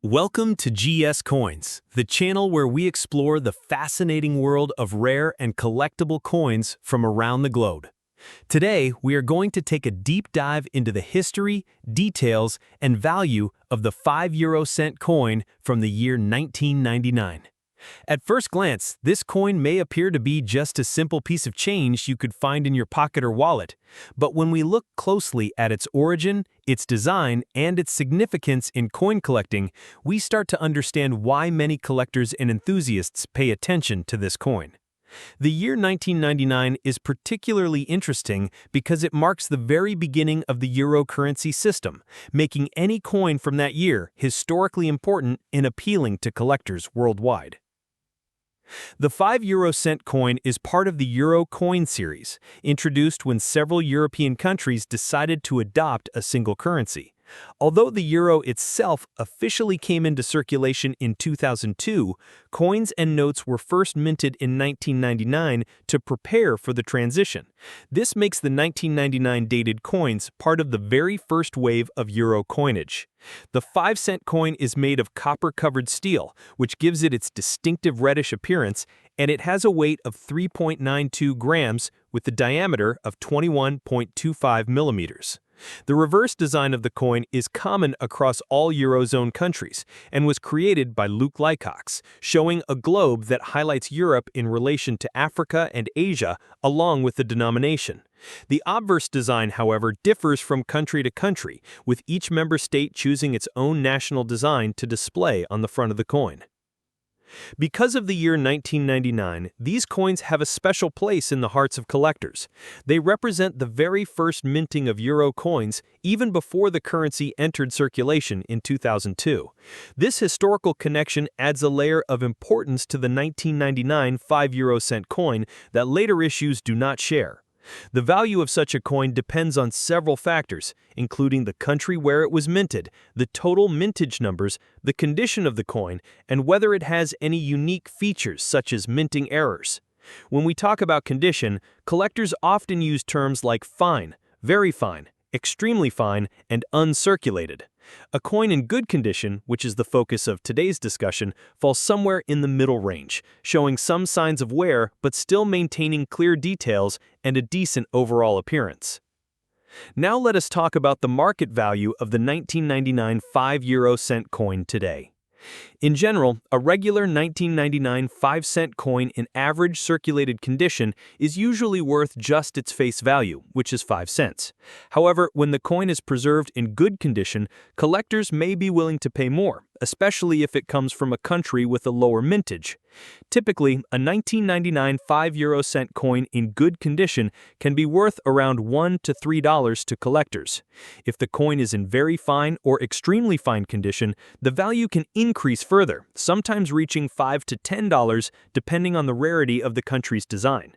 Welcome to GS Coins, the channel where we explore the fascinating world of rare and collectible coins from around the globe. Today, we are going to take a deep dive into the history, details, and value of the 5 cent coin from the year 1999. At first glance, this coin may appear to be just a simple piece of change you could find in your pocket or wallet, but when we look closely at its origin, its design, and its significance in coin collecting, we start to understand why many collectors and enthusiasts pay attention to this coin. The year 1999 is particularly interesting because it marks the very beginning of the euro currency system, making any coin from that year historically important and appealing to collectors worldwide. The 5 cent coin is part of the Euro coin series, introduced when several European countries decided to adopt a single currency. Although the euro itself officially came into circulation in 2002, coins and notes were first minted in 1999 to prepare for the transition. This makes the 1999 dated coins part of the very first wave of euro coinage. The 5-cent coin is made of copper-covered steel, which gives it its distinctive reddish appearance, and it has a weight of 3.92 grams with a diameter of 21.25 millimeters. The reverse design of the coin is common across all Eurozone countries and was created by Luke Lycox, showing a globe that highlights Europe in relation to Africa and Asia along with the denomination. The obverse design, however, differs from country to country, with each member state choosing its own national design to display on the front of the coin. Because of the year 1999, these coins have a special place in the hearts of collectors. They represent the very first minting of euro coins, even before the currency entered circulation in 2002. This historical connection adds a layer of importance to the 1999 5 cent coin that later issues do not share. The value of such a coin depends on several factors, including the country where it was minted, the total mintage numbers, the condition of the coin, and whether it has any unique features such as minting errors. When we talk about condition, collectors often use terms like fine, very fine, extremely fine, and uncirculated. A coin in good condition, which is the focus of today's discussion, falls somewhere in the middle range, showing some signs of wear but still maintaining clear details and a decent overall appearance. Now let us talk about the market value of the 1999 5 cent coin today. In general, a regular 1999 5-cent coin in average circulated condition is usually worth just its face value, which is 5 cents. However, when the coin is preserved in good condition, collectors may be willing to pay more, especially if it comes from a country with a lower mintage. Typically, a 1999 5 cent coin in good condition can be worth around $1 to $3 to collectors. If the coin is in very fine or extremely fine condition, the value can increase further, sometimes reaching $5 to $10 depending on the rarity of the country's design.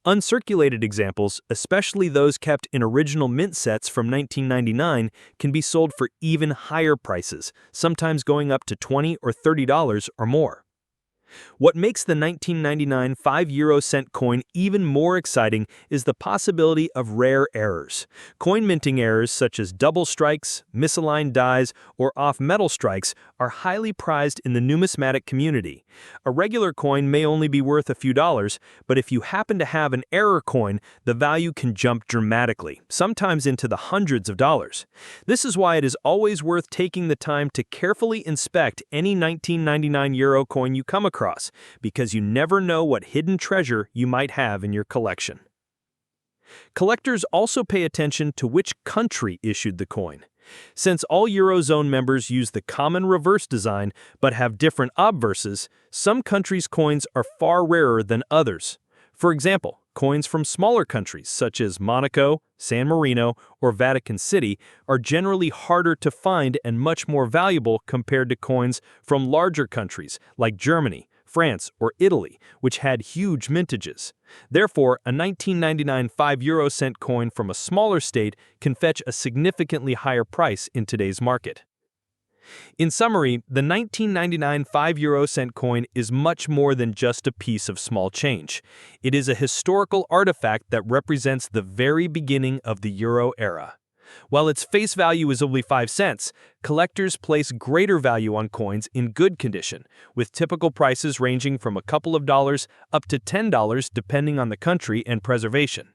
Uncirculated examples, especially those kept in original mint sets from 1999, can be sold for even higher prices, sometimes going up to $20 or $30 or more. What makes the 1999 5 cent coin even more exciting is the possibility of rare errors. Coin minting errors such as double strikes, misaligned dies, or off-metal strikes are highly prized in the numismatic community. A regular coin may only be worth a few dollars, but if you happen to have an error coin, the value can jump dramatically, sometimes into the hundreds of dollars. This is why it is always worth taking the time to carefully inspect any 1999 euro coin you come across, because you never know what hidden treasure you might have in your collection. Collectors also pay attention to which country issued the coin. Since all Eurozone members use the common reverse design but have different obverses, some countries' coins are far rarer than others. For example, coins from smaller countries such as Monaco, San Marino, or Vatican City are generally harder to find and much more valuable compared to coins from larger countries like Germany, France, or Italy, which had huge mintages. Therefore, a 1999 5 cent coin from a smaller state can fetch a significantly higher price in today's market. In summary, the 1999 5 cent coin is much more than just a piece of small change. It is a historical artifact that represents the very beginning of the euro era. While its face value is only 5 cents, collectors place greater value on coins in good condition, with typical prices ranging from a couple of dollars up to $10 depending on the country and preservation.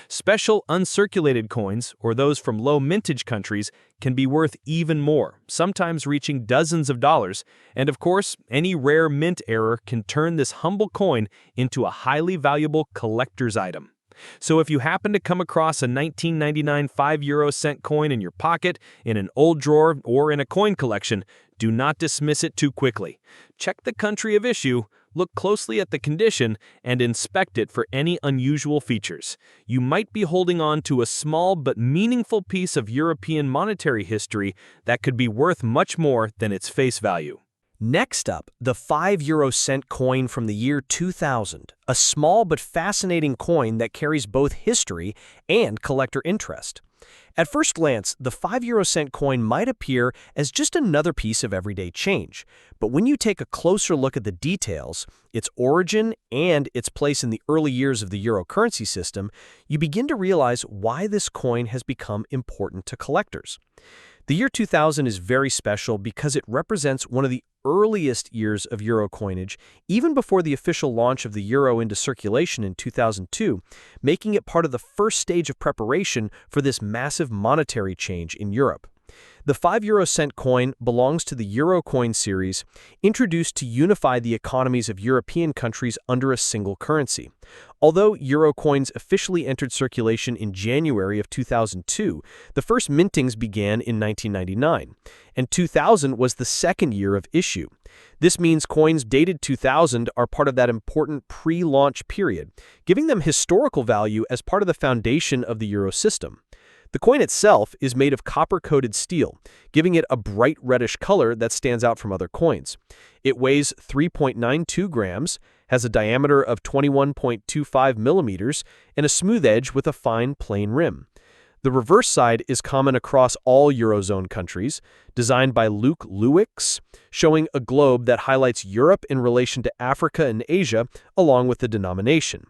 Special uncirculated coins, or those from low mintage countries, can be worth even more, sometimes reaching dozens of dollars, and of course, any rare mint error can turn this humble coin into a highly valuable collector's item. So if you happen to come across a 1999 5-euro-cent coin in your pocket, in an old drawer, or in a coin collection, do not dismiss it too quickly. Check the country of issue, look closely at the condition, and inspect it for any unusual features. You might be holding on to a small but meaningful piece of European monetary history that could be worth much more than its face value. Next up, the 5-euro-cent coin from the year 2000, a small but fascinating coin that carries both history and collector interest. At first glance, the 5-euro-cent coin might appear as just another piece of everyday change, but when you take a closer look at the details, its origin, and its place in the early years of the euro currency system, you begin to realize why this coin has become important to collectors. The year 2000 is very special because it represents one of the earliest years of euro coinage, even before the official launch of the euro into circulation in 2002, making it part of the first stage of preparation for this massive monetary change in Europe. The 5-euro-cent coin belongs to the Euro coin series, introduced to unify the economies of European countries under a single currency. Although euro coins officially entered circulation in January of 2002, the first mintings began in 1999, and 2000 was the second year of issue. This means coins dated 2000 are part of that important pre-launch period, giving them historical value as part of the foundation of the euro system. The coin itself is made of copper-coated steel, giving it a bright reddish color that stands out from other coins. It weighs 3.92 grams, has a diameter of 21.25 millimeters, and a smooth edge with a fine, plain rim. The reverse side is common across all Eurozone countries, designed by Luke Lewicks, showing a globe that highlights Europe in relation to Africa and Asia, along with the denomination.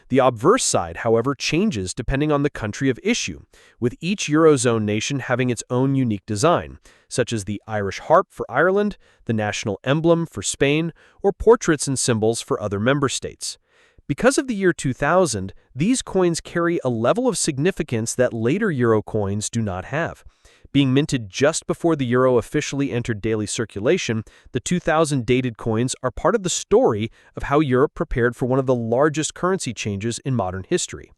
The obverse side, however, changes depending on the country of issue, with each Eurozone nation having its own unique design, such as the Irish harp for Ireland, the national emblem for Spain, or portraits and symbols for other member states. Because of the year 2000, these coins carry a level of significance that later euro coins do not have. Being minted just before the euro officially entered daily circulation, the 2000 dated coins are part of the story of how Europe prepared for one of the largest currency changes in modern history.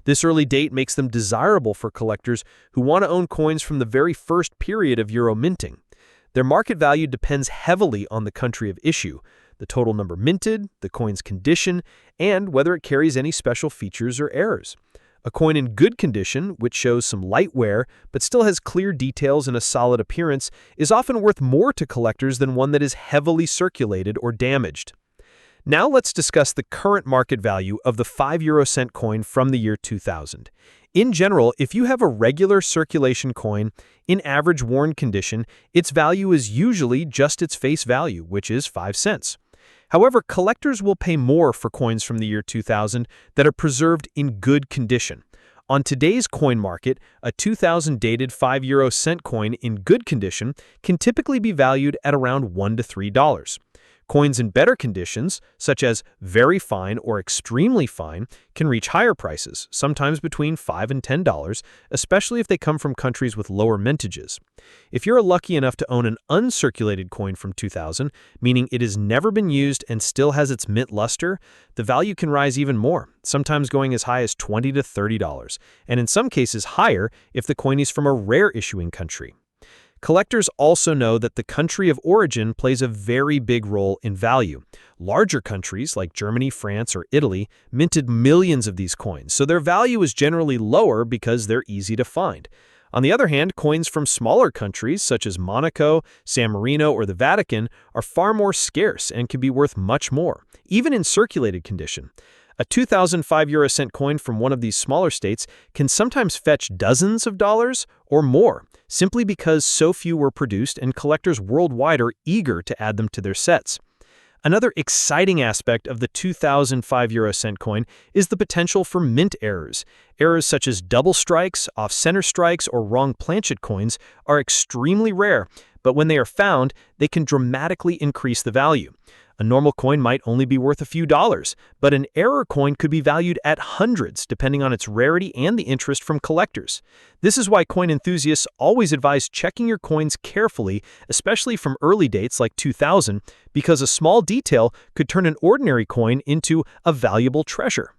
This early date makes them desirable for collectors who want to own coins from the very first period of euro minting. Their market value depends heavily on the country of issue, the total number minted, the coin's condition, and whether it carries any special features or errors. A coin in good condition, which shows some light wear but still has clear details and a solid appearance, is often worth more to collectors than one that is heavily circulated or damaged. Now let's discuss the current market value of the 5-euro-cent coin from the year 2000. In general, if you have a regular circulation coin in average worn condition, its value is usually just its face value, which is 5 cents. However, collectors will pay more for coins from the year 2000 that are preserved in good condition. On today's coin market, a 2000 dated 5-euro-cent coin in good condition can typically be valued at around $1 to $3. Coins in better conditions, such as very fine or extremely fine, can reach higher prices, sometimes between $5 and $10, especially if they come from countries with lower mintages. If you're lucky enough to own an uncirculated coin from 2000, meaning it has never been used and still has its mint luster, the value can rise even more, sometimes going as high as $20 to $30, and in some cases higher if the coin is from a rare issuing country. Collectors also know that the country of origin plays a very big role in value. Larger countries like Germany, France, or Italy minted millions of these coins, so their value is generally lower because they're easy to find. On the other hand, coins from smaller countries such as Monaco, San Marino, or the Vatican are far more scarce and can be worth much more, even in circulated condition. A 2005 euro-cent coin from one of these smaller states can sometimes fetch dozens of dollars or more, simply because so few were produced and collectors worldwide are eager to add them to their sets. Another exciting aspect of the 2005 euro cent coin is the potential for mint errors. Errors such as double strikes, off-center strikes, or wrong planchet coins are extremely rare, but when they are found, they can dramatically increase the value. A normal coin might only be worth a few dollars, but an error coin could be valued at hundreds depending on its rarity and the interest from collectors. This is why coin enthusiasts always advise checking your coins carefully, especially from early dates like 2000, because a small detail could turn an ordinary coin into a valuable treasure.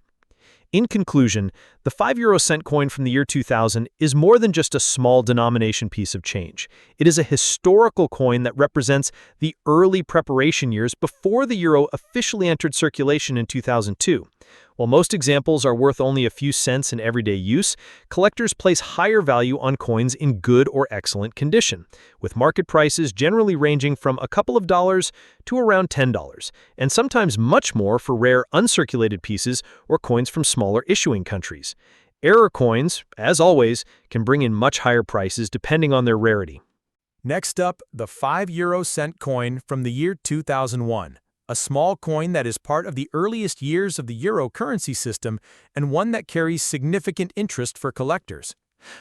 In conclusion, the 5 euro cent coin from the year 2000 is more than just a small denomination piece of change. It is a historical coin that represents the early preparation years before the euro officially entered circulation in 2002. While most examples are worth only a few cents in everyday use, collectors place higher value on coins in good or excellent condition, with market prices generally ranging from a couple of dollars to around $10, and sometimes much more for rare uncirculated pieces or coins from smaller issuing countries. Error coins, as always, can bring in much higher prices depending on their rarity. Next up, the 5 euro cent coin from the year 2001. A small coin that is part of the earliest years of the euro currency system and one that carries significant interest for collectors.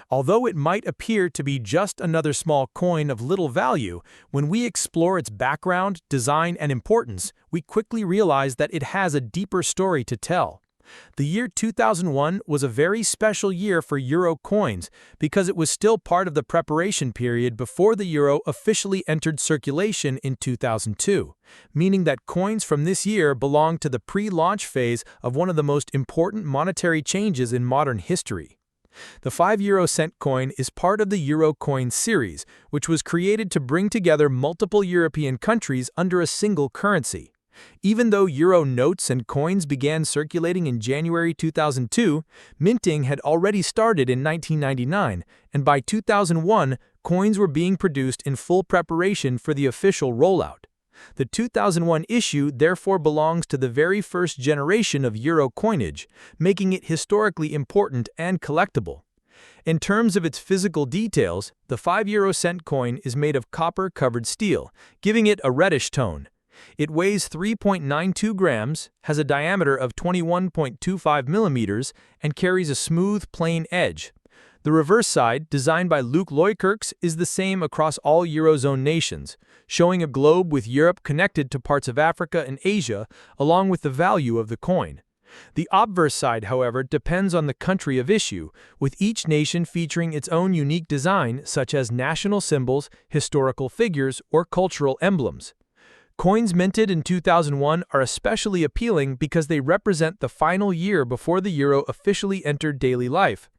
Although it might appear to be just another small coin of little value, when we explore its background, design, and importance, we quickly realize that it has a deeper story to tell. The year 2001 was a very special year for euro coins because it was still part of the preparation period before the euro officially entered circulation in 2002, meaning that coins from this year belong to the pre-launch phase of one of the most important monetary changes in modern history. The 5 euro cent coin is part of the Euro coin series, which was created to bring together multiple European countries under a single currency. Even though euro notes and coins began circulating in January 2002, minting had already started in 1999, and by 2001, coins were being produced in full preparation for the official rollout. The 2001 issue therefore belongs to the very first generation of euro coinage, making it historically important and collectible. In terms of its physical details, the 5 euro cent coin is made of copper-covered steel, giving it a reddish tone. It weighs 3.92 grams, has a diameter of 21.25 millimeters, and carries a smooth, plain edge. The reverse side, designed by Luc Leukirks, is the same across all Eurozone nations, showing a globe with Europe connected to parts of Africa and Asia, along with the value of the coin. The obverse side, however, depends on the country of issue, with each nation featuring its own unique design, such as national symbols, historical figures, or cultural emblems. Coins minted in 2001 are especially appealing because they represent the final year before the euro officially entered daily life.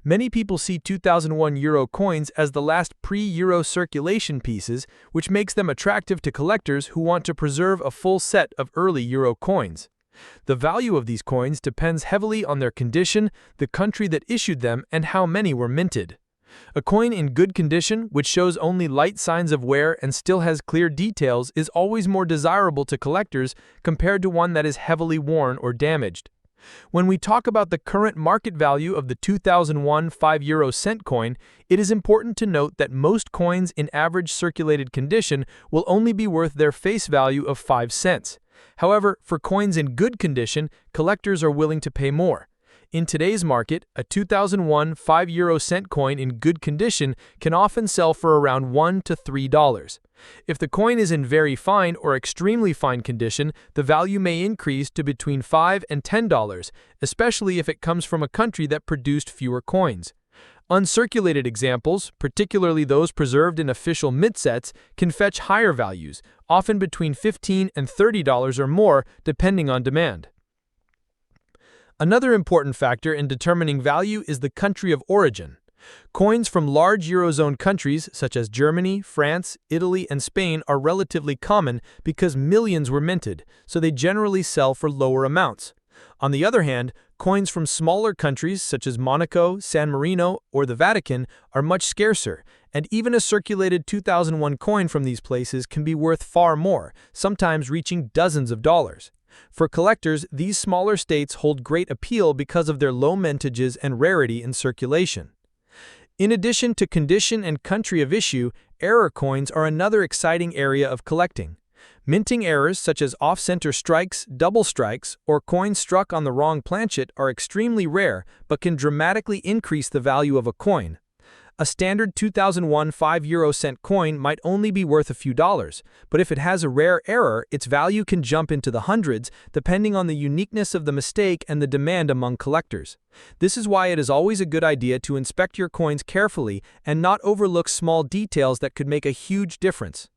Many people see 2001 euro coins as the last pre-euro circulation pieces, which makes them attractive to collectors who want to preserve a full set of early euro coins. The value of these coins depends heavily on their condition, the country that issued them, and how many were minted. A coin in good condition, which shows only light signs of wear and still has clear details, is always more desirable to collectors compared to one that is heavily worn or damaged. When we talk about the current market value of the 2001 5 euro cent coin, it is important to note that most coins in average circulated condition will only be worth their face value of 5 cents. However, for coins in good condition, collectors are willing to pay more. In today's market, a 2001 5 euro cent coin in good condition can often sell for around $1 to $3. If the coin is in very fine or extremely fine condition, the value may increase to between $5 and $10, especially if it comes from a country that produced fewer coins. Uncirculated examples, particularly those preserved in official mint sets, can fetch higher values, often between $15 and $30 or more, depending on demand. Another important factor in determining value is the country of origin. Coins from large Eurozone countries such as Germany, France, Italy, and Spain are relatively common because millions were minted, so they generally sell for lower amounts. On the other hand, coins from smaller countries such as Monaco, San Marino, or the Vatican are much scarcer, and even a circulated 2001 coin from these places can be worth far more, sometimes reaching dozens of dollars. For collectors, these smaller states hold great appeal because of their low mintages and rarity in circulation. In addition to condition and country of issue, error coins are another exciting area of collecting. Minting errors such as off-center strikes, double strikes, or coins struck on the wrong planchet are extremely rare but can dramatically increase the value of a coin. A standard 2001 5-euro-cent coin might only be worth a few dollars, but if it has a rare error, its value can jump into the hundreds, depending on the uniqueness of the mistake and the demand among collectors. This is why it is always a good idea to inspect your coins carefully and not overlook small details that could make a huge difference.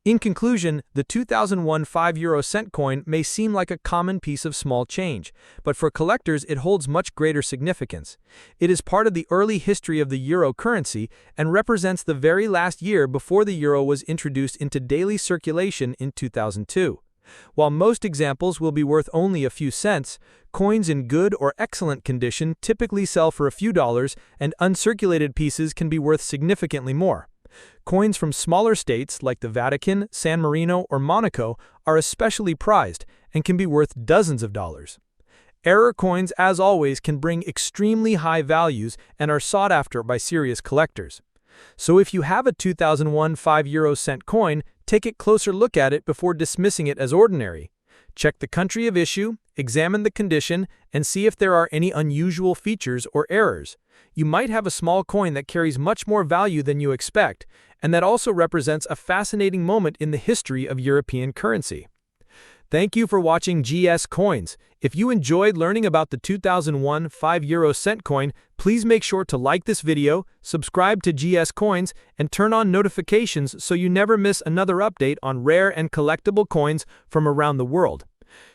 In conclusion, the 2001 5-euro-cent coin may seem like a common piece of small change, but for collectors it holds much greater significance. It is part of the early history of the euro currency and represents the very last year before the euro was introduced into daily circulation in 2002. While most examples will be worth only a few cents, coins in good or excellent condition typically sell for a few dollars, and uncirculated pieces can be worth significantly more. Coins from smaller states like the Vatican, San Marino, or Monaco are especially prized and can be worth dozens of dollars. Error coins, as always, can bring extremely high values and are sought after by serious collectors. So if you have a 2001 5-euro-cent coin, take a closer look at it before dismissing it as ordinary. Check the country of issue, examine the condition, and see if there are any unusual features or errors. You might have a small coin that carries much more value than you expect, and that also represents a fascinating moment in the history of European currency. Thank you for watching GS Coins. If you enjoyed learning about the 2001 5-euro-cent coin, please make sure to like this video, subscribe to GS Coins, and turn on notifications so you never miss another update on rare and collectible coins from around the world.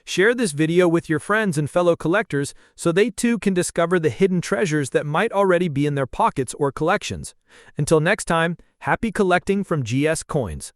Share this video with your friends and fellow collectors so they too can discover the hidden treasures that might already be in their pockets or collections. Until next time, happy collecting from GS Coins.